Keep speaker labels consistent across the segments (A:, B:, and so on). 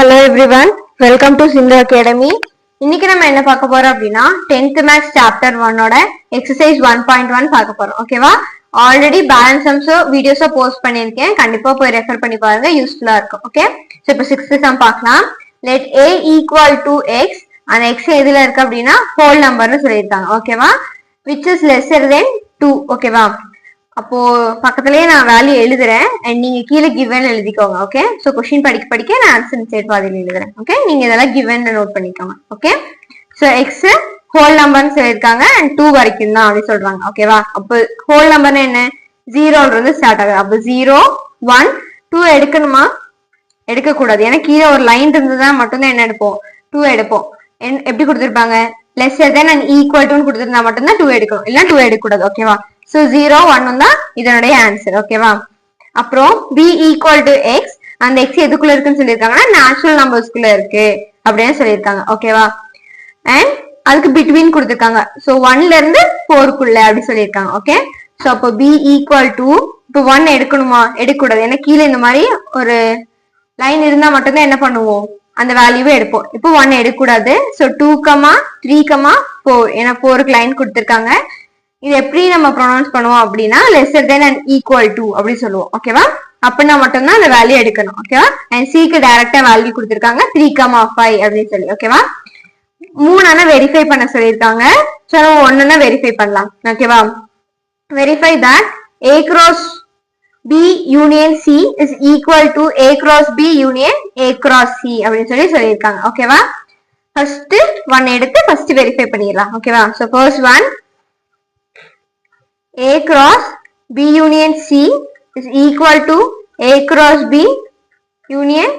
A: Hello everyone, welcome to Sindhu Academy. இன்னைக்கு நம்ம என்ன பார்க்க போறோம் அப்படின்னா 10th Maths Chapter 1 ஓட Exercise 1.1 பார்க்க போறோம். ஓகேவா? ஆல்ரெடி பேலன்ஸ் சம்ஸ் வீடியோஸா போஸ்ட் பண்ணியிருக்கேன். கண்டிப்பா போய் ரெஃபர் பண்ணி பாருங்க, யூஸ்ஃபுல்லா இருக்கும். ஓகே, ஸோ இப்போ 6th சம் பார்க்கலாம். Let a equal to x, அந்த x எதுல இருக்கு அப்படின்னா ஹோல் நம்பர்னு சொல்லியிருக்காங்க. ஓகேவா? which is lesser than 2. ஓகேவா? அப்போ பக்கத்துலயே நான் வேல்யூ எழுதுறேன் அண்ட் நீங்க கீழே கிவன் எழுதிக்கோங்க. ஓகே, சோ கொஸ்டின் படிக்க நான் ஆன்சர் ஸ்டேட் பாதியில எழுதுறேன். ஓகே, நீங்க இதெல்லாம் கிவன் நோட் பண்ணிக்கோங்க. ஓகே, சோ எக்ஸ் ஹோல் நம்பர்னு சொல்லியிருக்காங்க அண்ட் 2 வரைக்கும் தான் அப்படி சொல்றாங்க. ஓகேவா? அப்போ ஹோல் நம்பர்னா என்ன, ஜீரோன்றது ஸ்டார்ட் ஆகுது. அப்போ 0 1 2 எடுக்கணுமா? எடுக்க கூடாது, ஏன்னா கீழே ஒரு லைன் இருந்ததுதான் மட்டும்தான் என்ன எடுப்போம், 2 எடுப்போம். எப்படி கொடுத்துருப்பாங்க, lesser then and equal to கொடுத்துருந்தா மட்டும்தான் 2 எடுக்கணும், இல்ல 2 எடுக்கக்கூடாது. ஓகேவா? சோ 0 1 தான் இதனுடைய ஆன்சர். ஓகேவா? அப்புறம் b ஈக்குவல் டு எக்ஸ், அந்த எக்ஸ் எதுக்குள்ள இருக்குன்னு சொல்லியிருக்காங்கன்னா நேச்சுரல் நம்பர்ஸ்குள்ள இருக்கு அப்படின்னு சொல்லியிருக்காங்க. ஓகேவா? அண்ட் அதுக்கு பிட்வீன் கொடுத்துருக்காங்க. சோ 1ல இருந்து 4க்குள்ள அப்படி சொல்லியிருக்காங்க. ஓகே, சோ அப்போ b ஈக்குவல் டு, இப்போ 1 எடுக்கணுமா? எடுக்கக்கூடாது, ஏன்னா கீழே இந்த மாதிரி ஒரு லைன் இருந்தா மட்டும்தான் என்ன பண்ணுவோம், அந்த வேல்யூவே எடுப்போம். இப்போ 1 எடுக்கக்கூடாது. சோ 2, 3, 4, ஏன்னா 4க்கு லைன் கொடுத்துருக்காங்க. இது எப்படி நம்ம ப்ரொனவுன்ஸ் பண்ணுவோம் அப்படின்னா lesser then and equal to அப்படி சொல்லுவோம். ஓகேவா? அப்படின்னா மட்டும்தான் அந்த வேல்யூ எடுக்கணும். ஓகேவா? அண்ட் சிக்கு டைரக்டா வேல்யூ கொடுத்துருக்காங்க 3, 5 அப்படின்னு சொல்லி. ஓகேவா? 3 வெரிஃபை பண்ண சொல்லியிருக்காங்க. ஸோ 1 வெரிஃபை பண்ணலாம். ஓகேவா? Verify that a cross b union c is equal to a cross b union a cross c அப்படின்னு சொல்லியிருக்காங்க. ஓகேவா? ஃபர்ஸ்ட் 1 எடுத்து ஃபர்ஸ்ட் வெரிஃபை பண்ணிடலாம். ஓகேவா? So first one, a cross b union c is equal to a cross b union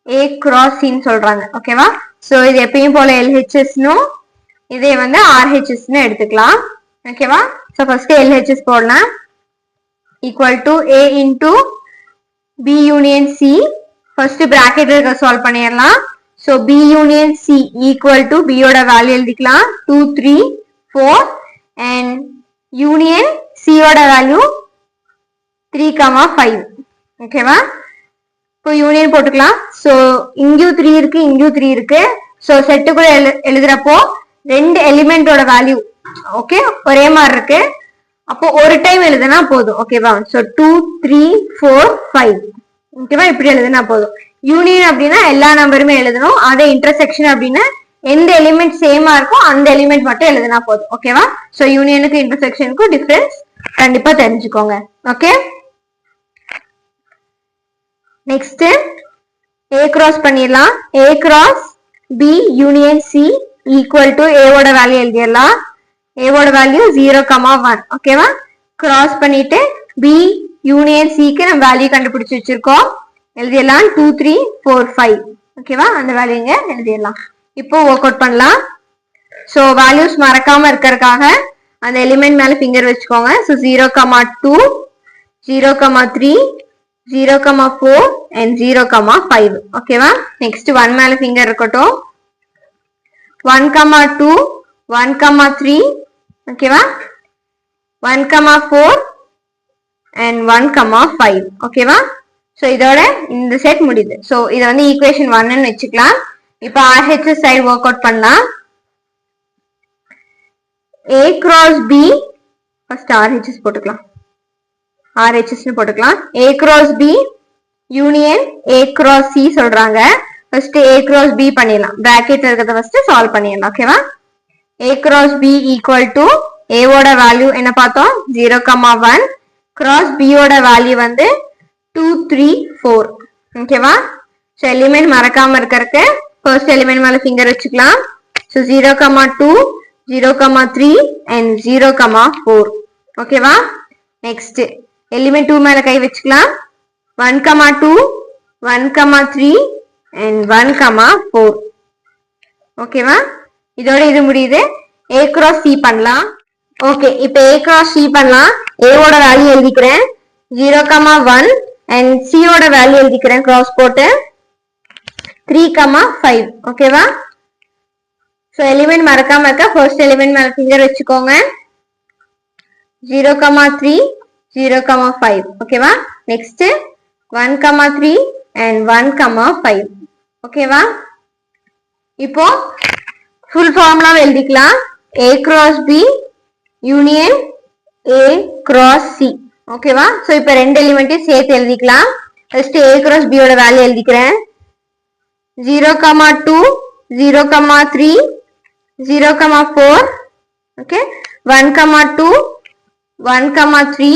A: a cross c ன்னு சொல்றாங்க. ஓகேவா? So இது எப்பயும் போல LHS னும் இதே வந்து RHS னு எடுத்துக்கலாம். ஓகேவா? சோ ஃபர்ஸ்ட் LHS போடலாம். equal to a into b union c, first bracket இருக்க சால்வ் பண்ணிடலாம். So b union c equal to b ஓட வேல்யூ எழுதிக்கலாம் 2 3 4 and யூனியன் c ஓட வேல்யூ 3, 5. ஓகேவா? இப்போ யூனியன் போட்டுக்கலாம். சோ இங்கேயும் 3 இருக்கு, இங்கேயும் 3 இருக்கு. சோ செட்டுக்குள்ள எழுதுறப்போ ரெண்டு எலிமெண்டோட வேல்யூ ஓகே ஒரே மாதிரி இருக்கு. அப்போ ஒரு டைம் எழுதுனா போதும். ஓகேவா? சோ 2 3 4 5. ஓகேவா? இப்படி எழுதுனா போதும். யூனியன் அப்படின்னா எல்லா நம்பருமே எழுதணும். அதே இன்டர்செக்ஷன் அப்படின்னா எந்த எலிமெண்ட் சேமா இருக்கோ அந்த எலிமெண்ட் மட்டும் எழுதினா போதும். ஓகேவா? சோ யூனியனுக்கு இன்டர்செக்ஷனுக்கு டிஃபரன்ஸ் கண்டிப்பா தெரிஞ்சுக்கோங்க. ஓகே, நெக்ஸ்ட் a கிராஸ் பண்ணிடலாம். a cross b union c equal to a ஓட வேல்யூ எழுதிடலாம். a ஓட வேல்யூ 0, 1. ஓகேவா? கிராஸ் பண்ணிட்டு b யூனியன் c க்கு நம்ம வேல்யூ கண்டுபிடிச்சு வச்சிருக்கோம், எழுதிடலாம் 2 3 4 5. ஓகேவா? அந்த வேல்யூ இங்க எழுதிடலாம். இப்போ ஒர்க் அவுட் பண்ணலாம். சோ வேல்யூஸ் மறக்காம இருக்கிறதுக்காக அந்த எலிமெண்ட் மேல ஃபிங்கர் வச்சுக்கோங்க. So 0, 2 0, 3 0, 4 and 0, 5. ஓகேவா? நெக்ஸ்ட் 1 மேல ஃபிங்கர் இருக்கட்டும். 1, 2 1, 3. ஓகேவா? 1, 4 and 1, 5. ஓகேவா? சோ இதோட இந்த செட் முடியுது. சோ இத வந்து ஈக்குவேஷன் 1 ன்னு வச்சுக்கலாம். இப்போ RHS சைடு ஒர்க் அவுட் பண்ணலாம். a cross b, first RHS போட்டுக்கலாம், RHS னு போட்டுக்கலாம். a cross b union a cross c சொல்றாங்க. ஃபர்ஸ்ட் a cross b பண்ணிடலாம். பிராக்கெட் இருக்கிறத ஃபர்ஸ்ட் சால்வ் பண்ணிடலாம். ஓகேவா? a cross b equal to a ஓட வேல்யூ என்ன பார்த்தோம் 0, 1 cross b ஓட வேல்யூ வந்து 2 3 4. ஓகேவா? சோ எலிமெண்ட் மறக்காம இருக்கறதுக்கு ஃபர்ஸ்ட் எலிமெண்ட் மேல ஃபிங்கர் வச்சுக்கலாம். So 0, 2 0, 3 and 0, 4. ஓகேவா? நெக்ஸ்ட் எலிமெண்ட் 2 மேல கை வச்சுக்கலாம். 1, 2 1, 3 and 1, 4. ஓகேவா? இதோட இது முடியுது. a cross c பண்ணலாம். ஓகே, இப்போ a cross c பண்ணலாம். a ஓட வேல்யூ எழுதிக்கிறேன் 0, 1 and c ஓட வேல்யூ எழுதிக்கிறேன் கிராஸ் போட்டு 3, 5. ஓகேவா? சோ எலிமெண்ட் மறக்காம இருக்க ஃபர்ஸ்ட் எலிமெண்ட் மேல ஃபிங்கர் வச்சுக்கோங்க. 0, 3 0, 5. ஓகேவா? Next 1, 3 and 1, 5. ஓகேவா? இப்போ ஃபுல் ஃபார்முலா எழுதிக்கலாம். A cross B union A cross C. ஓகேவா? சோ இப்போ ரெண்டு எலிமெண்ட்டையும் சேர்த்து எழுதிக்கலாம். ஃபர்ஸ்ட் A cross B ஓட வேல்யூ எழுதிக்கிறேன். 0,2 0,3 0,4 okay 1,2 1,3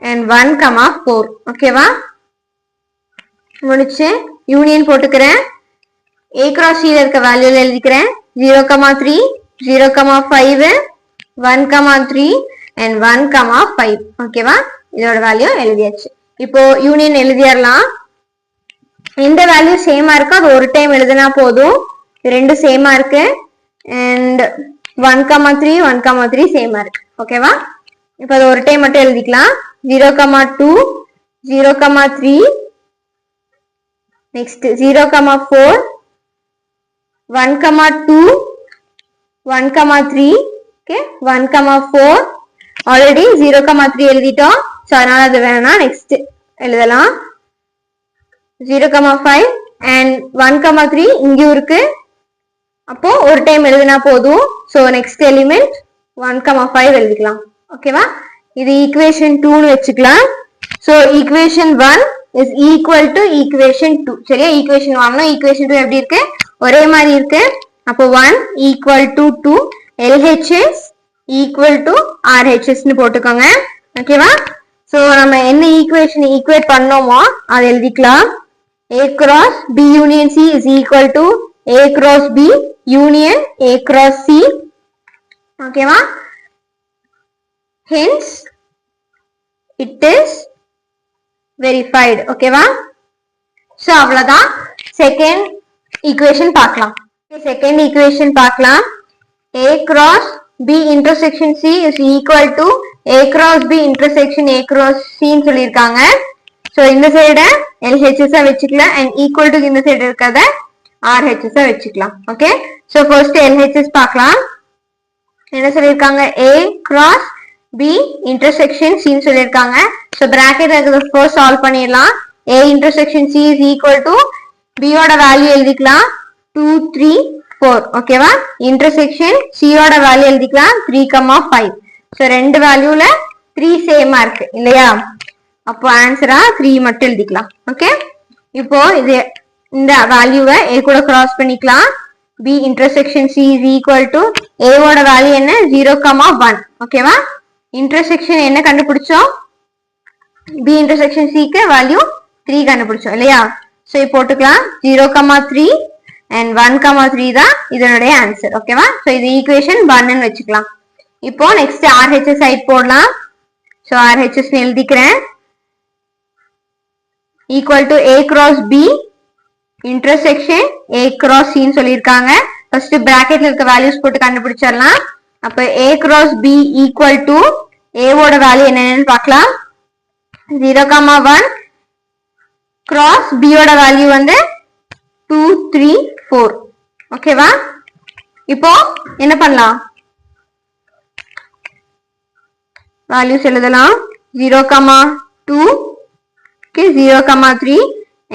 A: and 1,4 ஓகேவா? முடிச்சு யூனியன் போட்டுக்கிறேன். A cross C இருக்க வேல்யூல எழுதிக்கிறேன். 0,3 0,5 1,3 and 1,5 ஓகேவா? இதோட வேல்யூ எழுதியாச்சு. இப்போ யூனியன் எழுதிடலாம். இந்த வேல்யூ சேமா இருக்கு, அது ஒரு டைம் எழுதினா போதும். ரெண்டு சேமா இருக்கு and 1,3 1,3 சேமா இருக்கு. ஓகேவா? இப்போ அது ஒரு டைம் மட்டும் எழுதிக்கலாம். 0,2 0,3 நெக்ஸ்ட் 0,4 1,2 1,3 ஓகே 1,4 ஆல்ரெடி 0,3 எழுதிட்டோம். சோ அதனால அது வேணாம். நெக்ஸ்ட் எழுதலாம் 0,5 and 1,3 இங்கேயும் இருக்கு, அப்போ ஒரு டைம் எழுதினா போதும். ஸோ நெக்ஸ்ட் எலிமெண்ட் 1,5 எழுதிக்கலாம். ஓகேவா? இது ஈக்குவேஷன் 2ன்னு வச்சுக்கலாம். So equation 1 is equal to equation 2. சரியா? ஈக்குவேஷன் 1 ஈக்குவேஷன் 2 எப்படி இருக்கு? ஒரே மாதிரி இருக்கு. அப்போ 1 equal to 2 LHS equal to RHS ன்னு போட்டுக்கோங்க. ஓகேவா? ஸோ நம்ம என்ன ஈக்குவேஷன் ஈக்குவேட் பண்ணோமோ அதை எழுதிக்கலாம். A cross B union C is equal to A cross B union A cross C. ஓகேவா? Hence it is verified. ஓகேவா? சோ அவ்வளவுதான். செகண்ட் ஈக்குவேஷன் பார்க்கலாம். செகண்ட் ஈக்குவேஷன் பார்க்கலாம். A cross B intersection C is equal to A cross B intersection A cross C ன்னு சொல்லியிருக்காங்க. So இந்த சைட LHS வச்சுக்கலாம் and equal to இந்த சைடு இருக்கறத RHS வச்சுக்கலாம். ஓகே? சோ ஃபர்ஸ்ட் LHS பார்க்கலாம். என்ன சொல்லிருக்காங்க? A cross B intersection C ன்னு சொல்லிருக்காங்க. சோ பிராக்கெட்ல இருக்கிறத ஃபர்ஸ்ட் சால்வ் பண்ணிடலாம். A intersection C is equal to B ஓட வேல்யூ எழுதிக்கலாம் 2 3 4. ஓகேவா? இன்டர்செக்ஷன் C ஓட வேல்யூ எழுதிக்கலாம் 3,5. சோ ரெண்டு வேல்யூல 3 சேமா இருக்கு இல்லையா? அப்போ ஆன்சரா 3 மட்டும் எழுதிக்கலாம். ஓகே? இப்போ இது இந்த வேல்யூவை A கூட கிராஸ் பண்ணிக்கலாம். B intersection C is equal to A ஓட வேல்யூ என்ன? 0,1. ஓகேவா? இன்டர்செக்ஷன் என்ன கண்டுபிடிச்சோம்? B இன்டர்செக்ஷன் C க்கு வேல்யூ 3 கண்டுபிடிச்சோம் இல்லையா? சோ இப்போ போட்டுக்கலாம் 0,3 and 1,3 தான் இதனுடைய ஆன்சர். ஓகேவா? சோ இது ஈக்குவேஷன் 1 ன்னு வெச்சுக்கலாம். இப்போ நெக்ஸ்ட் RHS சைட் போடலாம். சோ RHS ன்னு எழுதிக்கிறேன். equal to A cross B intersection A cross C ன்னு சொல்லிருக்காங்க. ஃபர்ஸ்ட் பிராக்கெட்ல இருக்க வேல்யூஸ் போட்டு கண்டுபிடிச்சிடலாம். அப்ப A cross B equal to A ஓட வேல்யூ என்னன்னு பார்க்கலாம். 0,1 cross B ஓட வேல்யூ வந்து 2 3 4. ஓகேவா? இப்போ என்ன பண்ணலாம்? வேல்யூஸ் எழுதலாம். 0,2 okay 0,3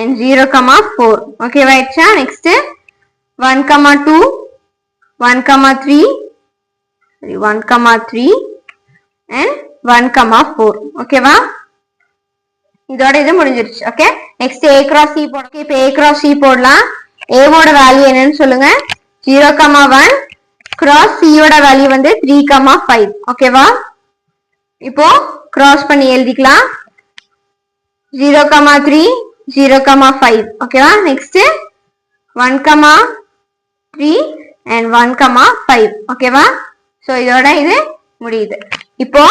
A: and 0,4. okay ஆயிடுச்சா? Next 1,2 1,3 1,3 and 1,4. ஓகேவா? இதோட இது முடிஞ்சிருச்சு. Okay? Next A cross C போட. இப்போ A cross C போடலாம். A ஓட வேல்யூ என்னன்னு சொல்லுங்க. 0,1 cross C ஓட வேல்யூ வந்து 3,5. ஓகேவா? இப்போ கிராஸ் பண்ணி எழுதிக்கலாம். 0,3 0,5. ஓகேவா? Next 1,3 and 1,5. ஓகேவா? சோ இதோட இது முடியுது. இப்போ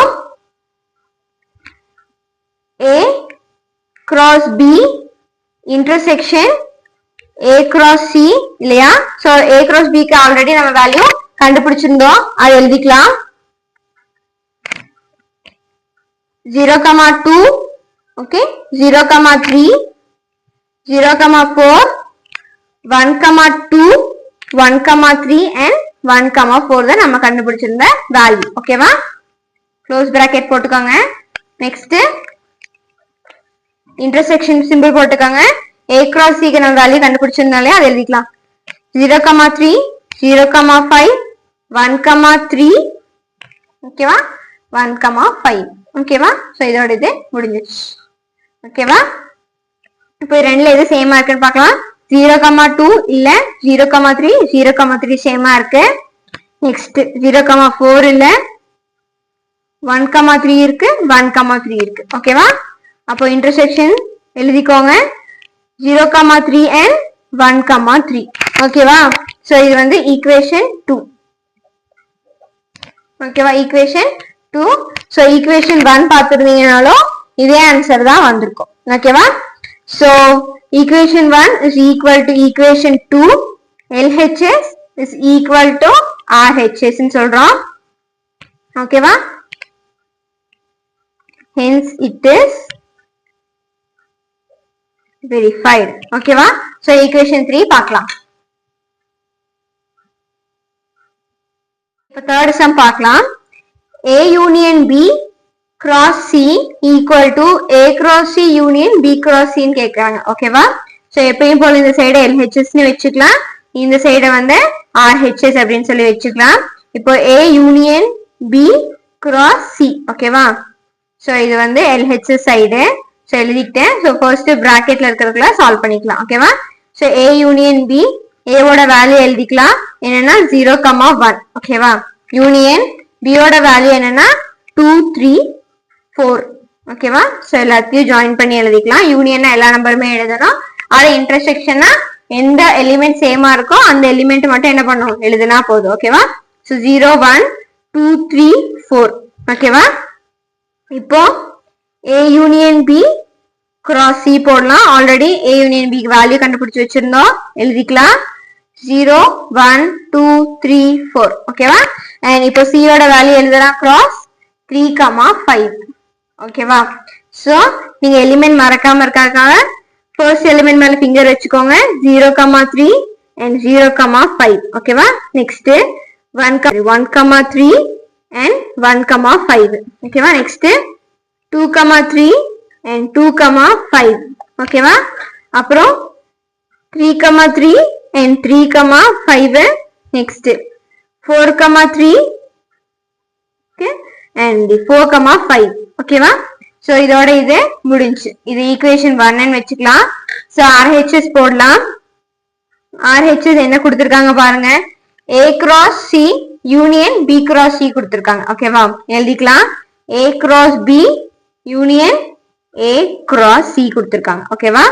A: A cross B intersection A cross C இல்லையா? சோ A cross B க்கு ஆல்ரெடி நம்ம வேல்யூ கண்டுபிடிச்சிருந்தோம், அது எழுதிக்கலாம். 0,2 okay 0,3 0,4 1,2 1,3 and 1,4 தான் நம்ம கண்டுபிடிச்சிருந்த வேல்யூ. ஓகேவா? க்ளோஸ் பிராக்கெட் போட்டுக்கோங்க. நெக்ஸ்ட் இன்டர்செக்ஷன் சிம்பிள் போட்டுக்கோங்க. A cross C க்கு நம்ம வேல்யூ கண்டுபிடிச்சிருந்தாலே அதை எழுதிக்கலாம். 0,3 0,5 1,3 ஓகேவா 1,5 ஓகேவா. சோ இதோட இது முடிஞ்சிருச்சு ஓகேவா. இப்போ ரெண்டுல எது சேமா இருக்குன்னு பார்க்கலாம். 0,2 இல்ல 0,3 0,3 சேமா இருக்கு. நெக்ஸ்ட் 0,4 இல்ல 1,3 இருக்கு 1,3 இருக்கு ஓகேவா. அப்போ இன்டர்செக்ஷன் எழுதிக்கோங்க 0,3 and 1,3 ஓகேவா. சோ இது வந்து ஈக்குவேஷன் 2 ஓகேவா. ஈக்குவேஷன் 2. சோ ஈக்குவேஷன் 1 பார்த்திருந்தீங்கனாலும் இதே ஆன்சர் தான் வந்திருக்கும் ஓகேவா. So equation 1 is equal to equation 2. LHS is equal to RHS ன்னு சொல்றோம் ஓகேவா. hence it is verified ஓகேவா. சோ equation 3 பார்க்கலாம். இப்போ third sum பார்க்கலாம். A union B cross C equal to A cross C union B cross C ன்னு கேக்குறாங்க ஓகேவா. சோ எப்பயும் போல இந்த சைடு LHS ன்னு வெச்சுக்கலாம், இந்த சைடு வந்து RHS அப்படின்னு சொல்லி வெச்சுக்கலாம். இப்போ A union B cross C ஓகேவா. சோ இது வந்து LHS சைடு. சோ எழுதிட்டேன். சோ ஃபர்ஸ்ட் பிராக்கெட்ல இருக்கிறதுல சால்வ் பண்ணிக்கலாம் ஓகேவா. So A union B A ஓட வேல்யூ எழுதிக்கலாம் என்னன்னா 0,1 ஓகேவா. யூனியன் B ஓட வேல்யூ என்னன்னா 2 3 4 ஓகேவா. சோ எல்லாத்தையும் ஜாயின் பண்ணி எழுதிக்கலாம். யூனியன்னா எல்லா நம்பருமே எழுதணும். ஆனா இன்டர்செக்ஷன்னா எந்த எலிமெண்ட் சேமா இருக்கோ அந்த எலிமெண்ட் மட்டும் என்ன பண்ணணும் எழுதுனா போதும் ஓகேவா. சோ 0 1 2 3 4 ஓகேவா. இப்போ A union B cross C போடலாம். ஆல்ரெடி A union B க்கு வேல்யூ கண்டுபிடிச்சு வச்சிருந்தோம், எழுதிக்கலாம் 0 1 2 3 4 ஓகேவா. அண்ட் இப்போ C ஓட வேல்யூ எழுதலாம் cross 3,5 ஓகேவா. சோ நீங்க எலிமெண்ட் மறக்காம இருக்காங்க ஃபர்ஸ்ட் எலிமெண்ட் மேல ஃபிங்கர் வச்சுக்கோங்க 0,3 and 0,5 ஓகேவா. நெக்ஸ்ட் 1,3 and 1,5 ஓகேவா. நெக்ஸ்ட் 2,3 and 2,5 ஓகேவா. அப்புறம் 3,3 and 3,5 நெக்ஸ்ட் 4,3 okay and 4,5 ஓகேவா. சோ இதோட இது முடிஞ்சு. இது ஈக்குவேஷன் 1 ன்னு வெச்சுக்கலாம். சோ RHS போடலாம். RHS என்ன கொடுத்திருக்காங்க பாருங்க, A cross C union B cross C கொடுத்திருக்காங்க ஓகேவா. எழுதிக்கலாம் A cross B union A cross C கொடுத்திருக்காங்க ஓகேவா.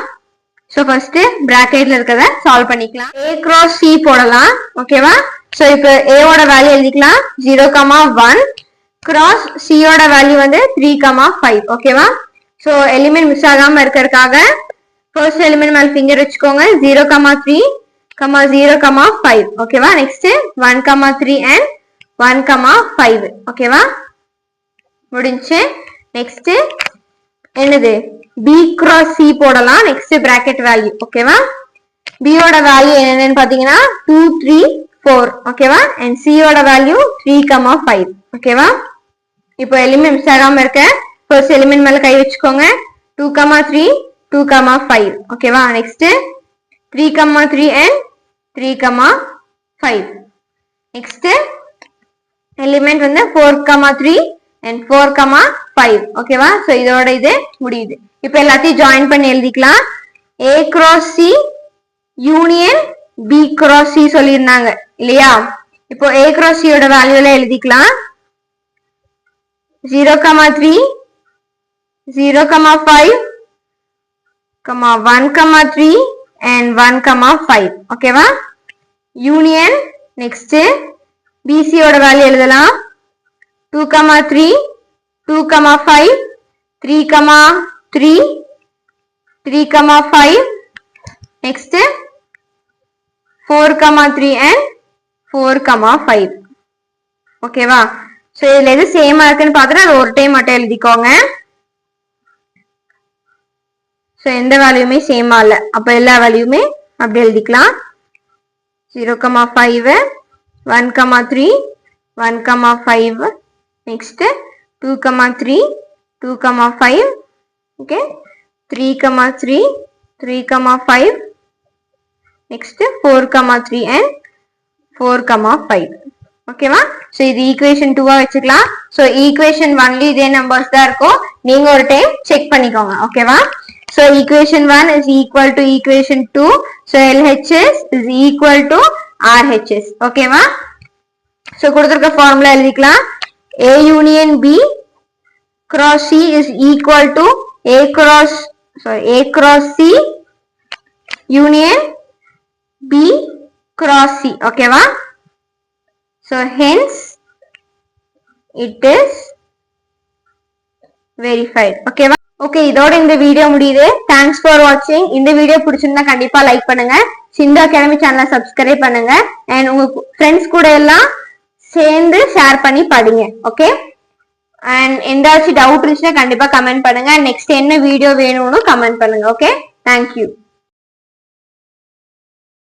A: சோ ஃபர்ஸ்ட் பிராக்கெட்ல இருக்கத சால்வ் பண்ணிக்கலாம். A cross C போடலாம் ஓகேவா. சோ இப்போ A ஓட வேல்யூ எழுதிக்கலாம் 0,1 cross C ஓட வேல்யூ வந்து 3,5 ஓகேவா. சோ எலிமெண்ட் மிஸ் ஆகாம இருக்கிறதுக்காக ஃபர்ஸ்ட் எலிமெண்ட் மேல ஃபிங்கர் வச்சுக்கோங்க 0,3 0,5 ஓகேவா. நெக்ஸ்ட் 1,3 and 1,5 ஓகேவா. முடிஞ்சு. நெக்ஸ்ட் என்னது B cross C போடலாம். நெக்ஸ்ட் பிராக்கெட் வேல்யூ ஓகேவா. B ஓட வேல்யூ என்னன்னு பாத்தீங்கன்னா 2 3 4 ஓகேவா. and C ஓட வேல்யூ 3,5 ஓகேவா. இப்போ எலிமெண்ட் மிஸ் ஆகாம இருக்க ஃபர்ஸ்ட் எலிமெண்ட் மேல கை வச்சுக்கோங்க 2,3 2,5 ஓகேவா. நெக்ஸ்ட் 3,3 and 3,5 நெக்ஸ்ட் எலிமெண்ட் வந்து 4,3 and 4,5 ஓகேவா. சோ இதோட இது முடியுது. இப்போ எல்லாத்தையும் ஜாயின் பண்ணி எழுதிக்கலாம். A cross C union B cross C சொல்லியிருந்தாங்க இல்லையா. இப்போ A cross C ஓட வேல்யூல எழுதிக்கலாம் 0,3 0,5 1,3 and 1,5 ஓகேவா. யூனியன் நெக்ஸ்ட் BC ஓட வேல்யூ எழுதலாம் 2,3 2,5 3,3 3,5 next 4,3 and 4,5 ஓகேவா. சோ இதுல எது சேமா இருக்குன்னு பாத்தா அது ஒரு டைம் மட்டும் எழுதிக்கோங்க. சோ எந்த வேல்யூமே சேமா இல்ல, அப்ப எல்லா வேல்யூமே அப்படி எழுதிக்கலாம். 0,5 1,3 1,5 next 2,3 2,5 okay 3,3 3, 5. Next 4, 3 and 4, 5. ஓகேவா? சோ இது ஈக்குவேஷன் 2 வச்சுக்கலாம். சோ ஈக்குவேஷன் 1ல இதே நம்பர்ஸ் தான் இருக்கும். நீங்க ஒரு டைம் செக் பண்ணிக்கோங்க. ஓகேவா? So equation 1 is equal to equation 2. So LHS is equal to RHS. ஓகேவா? சோ கொடுத்திருக்க ஃபார்முலா எழுதிக்கலாம். A union B cross C is equal to A cross C union B cross C. ஓகேவா? So hence it is verified. ஓகேவா? Okay, இதோட இந்த video முடியுது. Thanks for வாட்சிங். இந்த வீடியோ பிடிச்சிருந்தா கண்டிப்பா லைக் பண்ணுங்க. சிந்து அகாடமி சேனலை சப்ஸ்கிரைப் பண்ணுங்க. அண்ட் உங்க ஃப்ரெண்ட்ஸ் கூட எல்லாம் சேர்ந்து ஷேர் பண்ணி படிங்க. ஓகே, அண்ட் எந்தாச்சும் டவுட் இருந்துச்சுன்னா கண்டிப்பா கமெண்ட் பண்ணுங்க. நெக்ஸ்ட் என்ன வீடியோ வேணும்னு கமெண்ட் பண்ணுங்க. Okay, thank you.